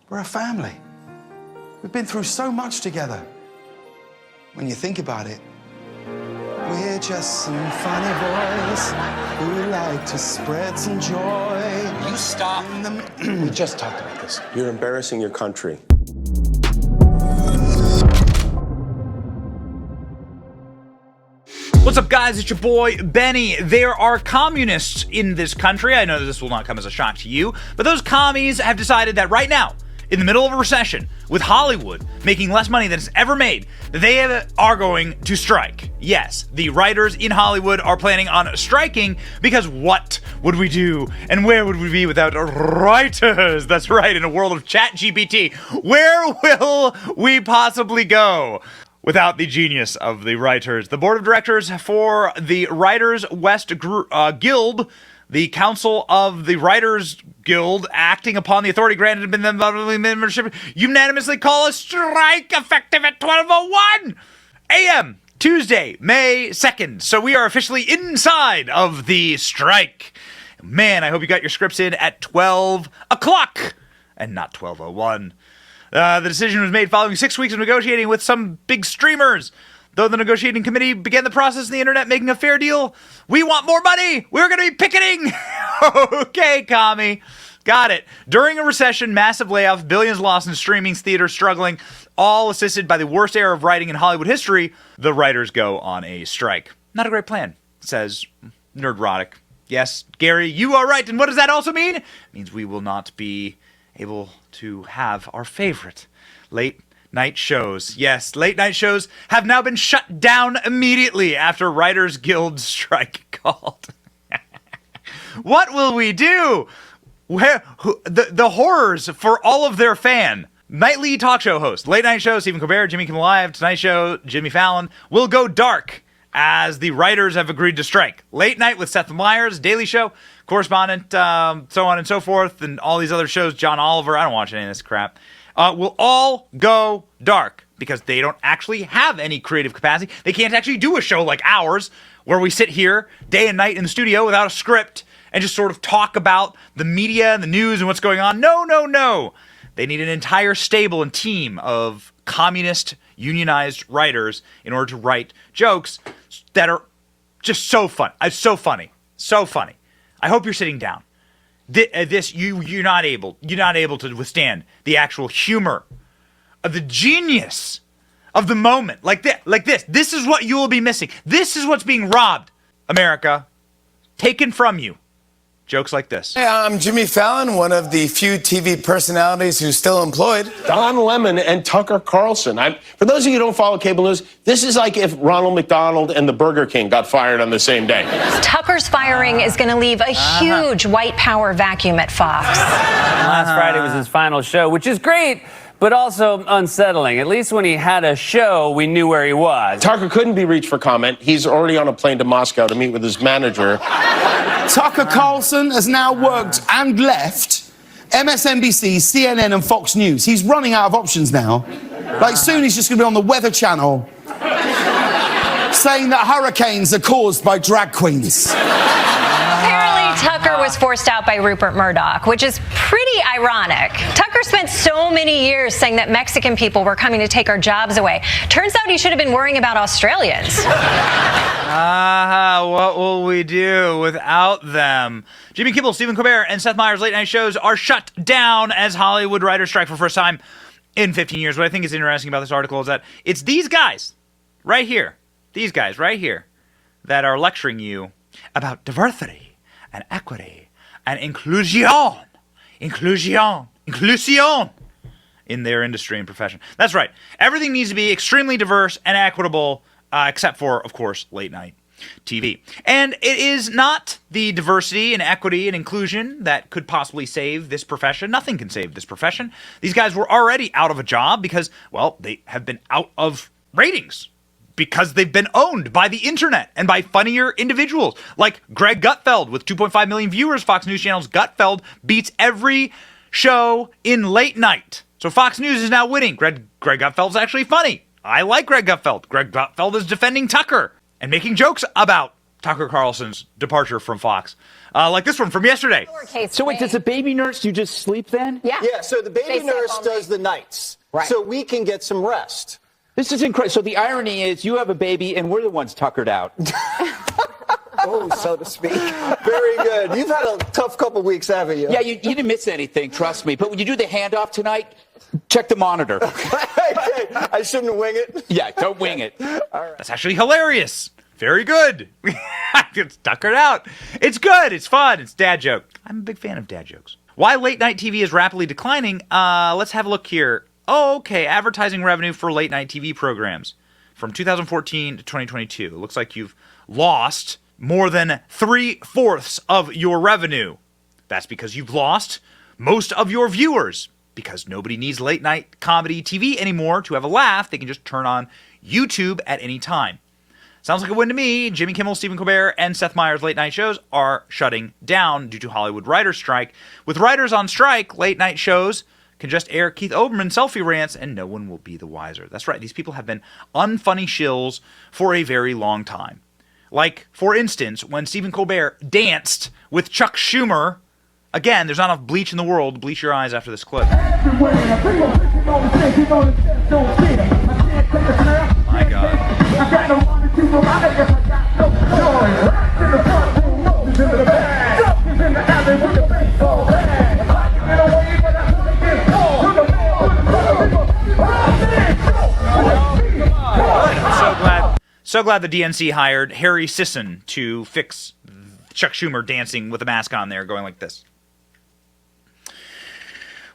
We're a family. We've been through so much together. When you think about it, we're just some funny boys who like to spread some joy. You stop. We just talked about this. You're embarrassing your country. What's up, guys? It's your boy, Benny. There are communists in this country. I know this will not come as a shock to you, but those commies have decided that right now, in the middle of a recession, with Hollywood making less money than it's ever made, that they are going to strike. Yes, the writers in Hollywood are planning on striking because what would we do and where would we be without writers? That's right, in a world of ChatGPT, where will we possibly go without the genius of the writers? The board of directors for the Writers West Guild, the Council of the Writers Guild, acting upon the authority granted in the membership, unanimously call a strike effective at 12:01 a.m. Tuesday, May 2nd. So we are officially inside of the strike. Man, I hope you got your scripts in at 12 o'clock and not 12:01. The decision was made following 6 weeks of negotiating with some big streamers. Though the negotiating committee began the process of the internet making a fair deal, we want more money. We're going to be picketing. Okay, commie. Got it. During a recession, massive layoffs, billions lost in streaming, theaters struggling, all assisted by the worst era of writing in Hollywood history, the writers go on a strike. Not a great plan, says Nerdrotic. Yes, Gary, you are right. And what does that also mean? It means we will not be able to have our favorite late night shows. Yes, late night shows have now been shut down immediately after Writers Guild strike called. What will we do? The horrors for all of their fan. Nightly talk show hosts, late night show, Stephen Colbert, Jimmy Kimmel Live, Tonight Show, Jimmy Fallon, will go dark as the writers have agreed to strike. Late Night with Seth Meyers, Daily Show, correspondent, so on and so forth, and all these other shows, John Oliver, I don't watch any of this crap, will all go dark because they don't actually have any creative capacity. They can't actually do a show like ours where we sit here day and night in the studio without a script and just sort of talk about the media and the news and what's going on. No. They need an entire stable and team of communist unionized writers in order to write jokes that are just so fun. It's so funny. So funny. I hope you're sitting down. You're not able to withstand the actual humor of the genius of the moment. Like this. This is what you will be missing. This is what's being robbed, America. Taken from you. Jokes like this. Hey, I'm Jimmy Fallon, one of the few TV personalities who's still employed. Don Lemon and Tucker Carlson. For those of you who don't follow cable news, this is like if Ronald McDonald and the Burger King got fired on the same day. Tucker's firing is going to leave a huge white power vacuum at Fox. Last Friday was his final show, which is great, but also unsettling. At least when he had a show, we knew where he was. Tucker couldn't be reached for comment. He's already on a plane to Moscow to meet with his manager. Tucker Carlson has now worked and left MSNBC, CNN, and Fox News. He's running out of options now. Like, soon he's just going to be on the Weather Channel saying that hurricanes are caused by drag queens. Apparently, Tucker was forced out by Rupert Murdoch, which is pretty ironic. Tucker spent so many years saying that Mexican people were coming to take our jobs away. Turns out he should have been worrying about Australians. What will we do without them? Jimmy Kimmel, Stephen Colbert, and Seth Meyers' late night shows are shut down as Hollywood writers strike for the first time in 15 years. What I think is interesting about this article is that it's these guys right here, that are lecturing you about diversity and equity and inclusion in their industry and profession. That's right. Everything needs to be extremely diverse and equitable, except for, of course, late night TV. And it is not the diversity and equity and inclusion that could possibly save this profession. Nothing can save this profession. These guys were already out of a job because, well, they have been out of ratings because they've been owned by the internet and by funnier individuals like Greg Gutfeld with 2.5 million viewers. Fox News Channel's Gutfeld beats every show in late night. So Fox News is now winning. Greg Gutfeld's actually funny. I like Greg Gutfeld. Greg Gutfeld is defending Tucker and making jokes about Tucker Carlson's departure from Fox. Like this one from yesterday. So wait, does the baby nurse, you just sleep then? Yeah, so the baby nurse does the nights. Right. So we can get some rest. This is incredible. So the irony is you have a baby and we're the ones tuckered out. Oh, so to speak. Very good. You've had a tough couple weeks, haven't you? Yeah, you didn't miss anything, trust me. But when you do the handoff tonight, check the monitor. I shouldn't wing it. Yeah, don't wing it. That's actually hilarious. Very good. It's tuckered out. It's good. It's fun. It's dad joke. I'm a big fan of dad jokes. Why late night TV is rapidly declining? Let's have a look here. Oh, okay. Advertising revenue for late night TV programs from 2014 to 2022. It looks like you've lost more than 3/4 of your revenue. That's because you've lost most of your viewers. Because nobody needs late night comedy TV anymore to have a laugh. They can just turn on YouTube at any time. Sounds like a win to me. Jimmy Kimmel, Stephen Colbert, and Seth Meyers' late night shows are shutting down due to Hollywood writers' strike. With writers on strike, late night shows can just air Keith Olbermann selfie rants and no one will be the wiser. That's right. These people have been unfunny shills for a very long time. Like, for instance, when Stephen Colbert danced with Chuck Schumer. Again, there's not enough bleach in the world to bleach your eyes after this clip. My God. So glad the DNC hired Harry Sisson to fix Chuck Schumer dancing with a mask on there, going like this.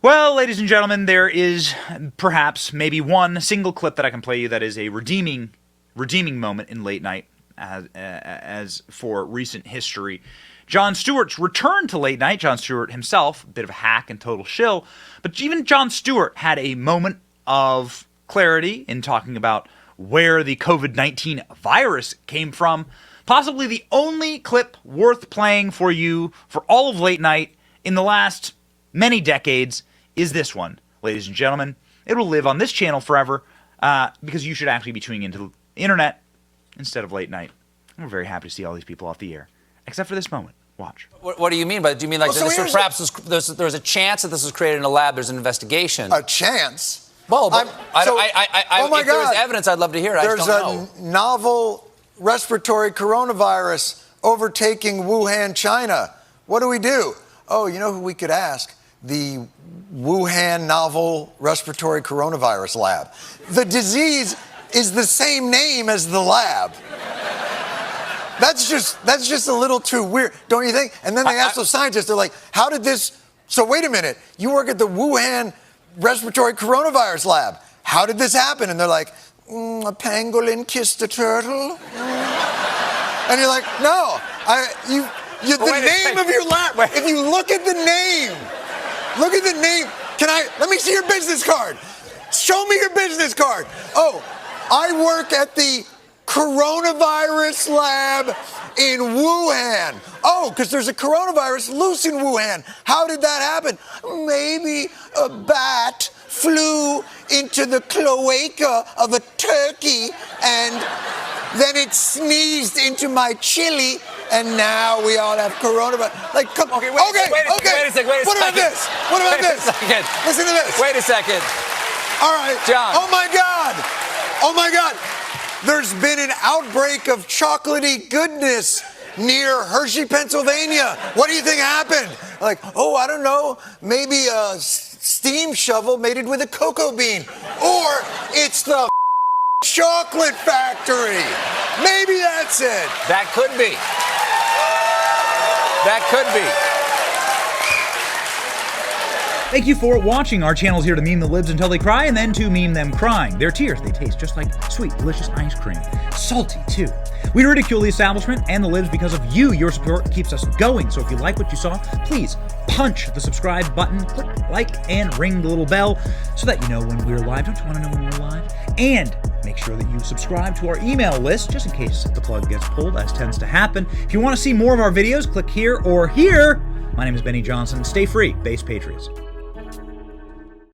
Well, ladies and gentlemen, there is perhaps maybe one single clip that I can play you that is a redeeming moment in late night as for recent history. Jon Stewart's return to late night. Jon Stewart himself, a bit of a hack and total shill, but even Jon Stewart had a moment of clarity in talking about where the COVID-19 virus came from. Possibly the only clip worth playing for you for all of late night in the last many decades is this one, ladies and gentlemen. It will live on this channel forever because you should actually be tuning into the internet instead of late night. We're very happy to see all these people off the air, except for this moment. Watch. What do you mean by that? Do you mean like there was a chance that this was created in a lab? There's an investigation. A chance? Well, but oh my if there was God. evidence, I'd love to hear it. There's I just don't know. a novel respiratory coronavirus overtaking Wuhan, China. What do? Oh, you know who we could ask? The Wuhan Novel Respiratory Coronavirus Lab. The disease is the same name as the lab. That's just a little too weird, don't you think? And then they ask those scientists, they're like, how did this... So wait a minute, you work at the Wuhan Respiratory Coronavirus Lab. How did this happen? And they're like, a pangolin kissed a turtle. And you're like, no, the name of your lab. If you look at the name, let me see your business card. Show me your business card. Oh, I work at the coronavirus lab in Wuhan. Oh, because there's a coronavirus loose in Wuhan. How did that happen? Maybe a bat flew into the cloaca of a turkey and then it sneezed into my chili and now we all have coronavirus. Like, come on. Wait a second. What about this? Listen to this. Wait a second. All right. John. Oh my God. There's been an outbreak of chocolatey goodness near Hershey, Pennsylvania. What do you think happened? Like, oh, I don't know. Maybe a steam shovel mated with a cocoa bean. Or it's the chocolate factory. Maybe that's it. That could be. Thank you for watching. Our channel is here to meme the libs until they cry and then to meme them crying. Their tears, they taste just like sweet, delicious ice cream. Salty, too. We ridicule the establishment and the libs because of you. Your support keeps us going. So if you like what you saw, please punch the subscribe button, click like, and ring the little bell so that you know when we're live. Don't you want to know when we're live? And make sure that you subscribe to our email list just in case the plug gets pulled, as tends to happen. If you want to see more of our videos, click here or here. My name is Benny Johnson. Stay free, Base Patriots.